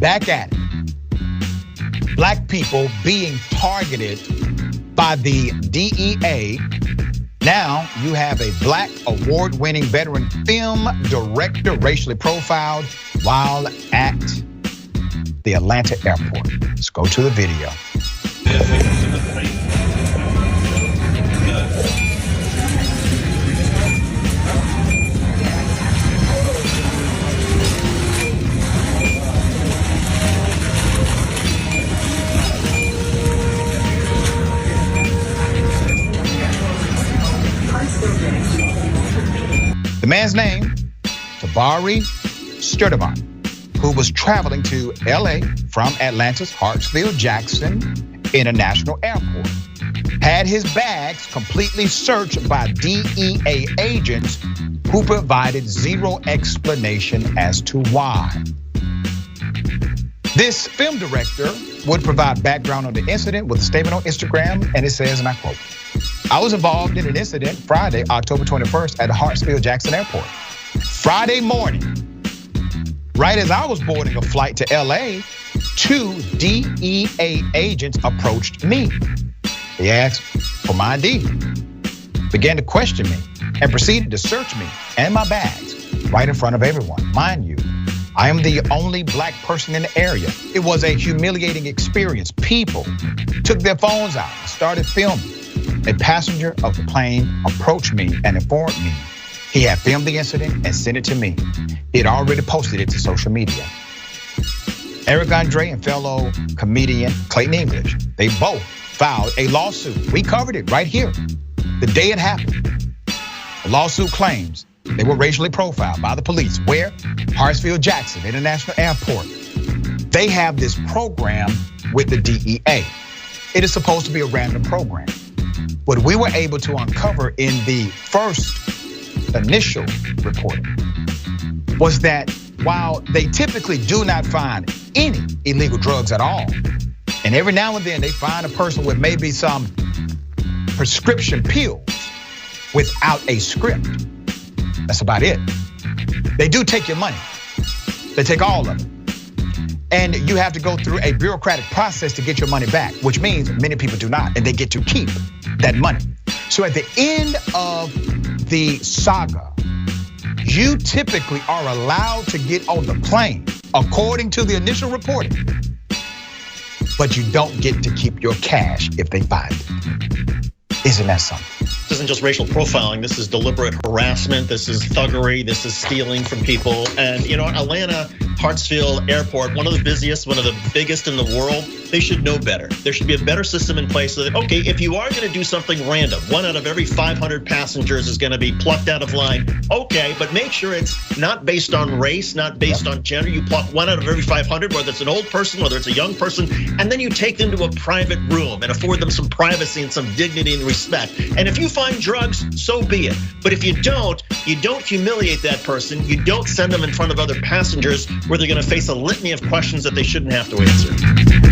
back at it. Black people being targeted by the DEA. Now you have a Black award-winning veteran film director racially profiled while at the Atlanta airport. Let's go to the video. The man's name, Tabari Sturdivant, who was traveling to LA from Atlanta's Hartsfield-Jackson International Airport, had his bags completely searched by DEA agents who provided zero explanation as to why. This film director would provide background on the incident with a statement on Instagram, and it says, and I quote, "I was involved in an incident Friday, October 21st at the Hartsfield-Jackson Airport. Friday morning, right as I was boarding a flight to LA, 2 DEA agents approached me. They asked for my ID, began to question me, and proceeded to search me and my bags right in front of everyone. Mind you, I am the only Black person in the area. It was a humiliating experience. People took their phones out and started filming. A passenger of the plane approached me and informed me he had filmed the incident and sent it to me. He had already posted it to social media." Eric Andre and fellow comedian Clayton English, they both filed a lawsuit. We covered it right here the day it happened. The lawsuit claims they were racially profiled by the police. Where? Hartsfield-Jackson International Airport. They have this program with the DEA. It is supposed to be a random program. What we were able to uncover in the first initial reporting was that while they typically do not find any illegal drugs at all, and every now and then they find a person with maybe some prescription pills without a script. That's about it. They do take your money. They take all of it. And you have to go through a bureaucratic process to get your money back, which means many people do not, and they get to keep that money. So at the end of the saga, you typically are allowed to get on the plane, according to the initial reporting, but you don't get to keep your cash if they find it. Isn't that something? This isn't just racial profiling, this is deliberate harassment, this is thuggery, this is stealing from people. And you know, Atlanta Hartsfield Airport, one of the busiest, one of the biggest in the world, they should know better. There should be a better system in place so that, okay, if you are gonna do something random, 1 out of every 500 passengers is gonna be plucked out of line, okay, but make sure it's not based on race, not based on gender. You pluck 1 out of every 500, whether it's an old person, whether it's a young person, and then you take them to a private room and afford them some privacy and some dignity and respect. And if you find drugs, so be it. But if you don't humiliate that person, you don't send them in front of other passengers where they're gonna face a litany of questions that they shouldn't have to answer.